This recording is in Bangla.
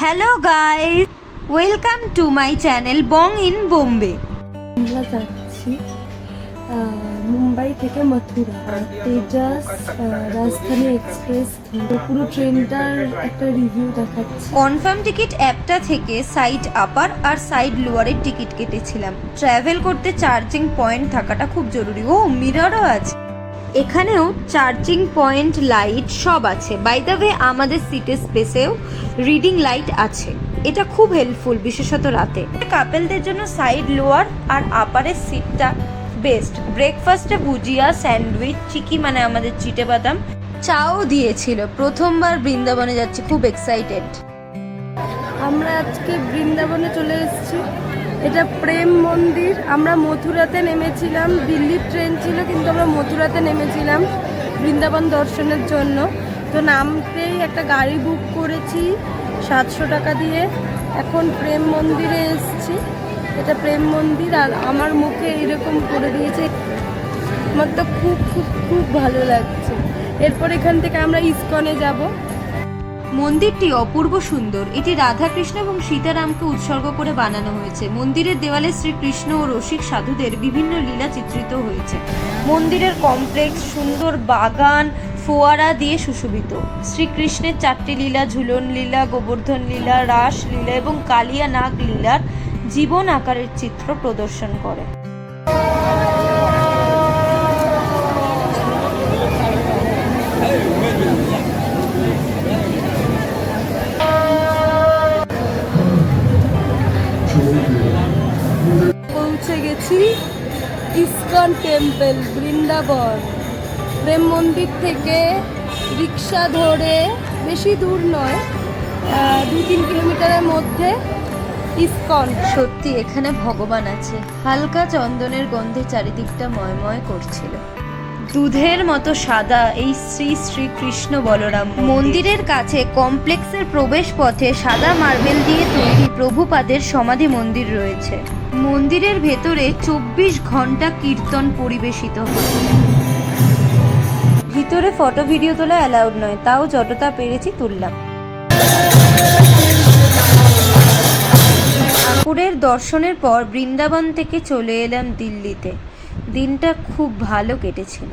Hello guys, welcome to my channel Bong in Bombay. আমরা যাচ্ছি মুম্বাই থেকে মথুরা তেজাস রাজধানী এক্সপ্রেস পুরো ট্রেনটার একটা রিভিউ দেখাচ্ছি। কনফার্ম টিকিট অ্যাপটা থেকে সাইড আপার আর সাইড লোয়ারের টিকিট কেটেছিলাম। ট্রাভেল করতে চার্জিং পয়েন্ট থাকাটা খুব জরুরি। ও মিররও আছে এখানেও, চার্জিং পয়েন্ট, লাইট সব আছে। বাই দ্য ওয়ে, আমাদের সিটের স্পেসেও রিডিং লাইট আছে। এটা খুব হেল্পফুল, বিশেষত রাতে। কাপেলদের জন্য সাইড লোয়ার আর আপারের সিটটা বেস্ট। ব্রেকফাস্টে ভুজিয়া, স্যান্ডউইচ, চিকি মানে আমাদের চিটে বাদাম, চাও দিয়েছিল। প্রথমবার বৃন্দাবনে যাচ্ছি, খুব এক্সাইটেড। আমরা আজকে বৃন্দাবনে চলে এসেছি। এটা প্রেম মন্দির। আমরা মথুরাতে নেমেছিলাম, দিল্লির ট্রেন ছিল কিন্তু আমরা মথুরাতে নেমেছিলাম বৃন্দাবন দর্শনের জন্য। তো নামতেই একটা গাড়ি বুক করেছি 700 টাকা দিয়ে। এখন প্রেম মন্দিরে এসেছি। এটা প্রেম মন্দির আর আমার মুখে এরকম করে দিয়েছে। আমার তো খুব খুব খুব ভালো লাগছে। এরপর এখান থেকে আমরা ইস্কনে যাব। মন্দিরটি অপূর্ব সুন্দর। এটি রাধাকৃষ্ণ এবং সীতারামকে উৎসর্গ করে বানানো হয়েছে। মন্দিরের দেওয়ালে শ্রীকৃষ্ণ ও রসিক সাধুদের বিভিন্ন লীলা চিত্রিত হয়েছে। মন্দিরের কমপ্লেক্স সুন্দর বাগান, ফোয়ারা দিয়ে সুশোভিত। শ্রীকৃষ্ণের 4টি লীলা, ঝুলন লীলা, গোবর্ধন লীলা, রাস লীলা এবং কালিয়া নাগ লীলার জীবন আকারের চিত্র প্রদর্শন করে। পৌঁছে গেছি ইস্কন টেম্পল বৃন্দাবন। প্রেম মন্দির থেকে রিক্সা ধরে, বেশি দূর নয়, 2-3 কিলোমিটারের মধ্যে ইস্কন। সত্যি এখানে ভগবান আছে। হালকা চন্দনের গন্ধে চারিদিকটা ময়ময় করছিল। দুধের মতো সাদা এই শ্রী শ্রী কৃষ্ণ বলরাম মন্দিরের কাছে কমপ্লেক্সের প্রবেশ পথে সাদা মার্বেল দিয়ে তৈরি প্রভুপাদের সমাধি মন্দির রয়েছে। মন্দিরের ভেতরে 24 ঘন্টা কীর্তন পরিবেশিত হয়। ভিতরে ফটো ভিডিও তোলা অ্যালাউড নয়, তাও যতটা পেরেছি তুললাম। ঠাকুরের দর্শনের পর বৃন্দাবন থেকে চলে এলাম দিল্লিতে। দিনটা খুব ভালো কেটেছিল।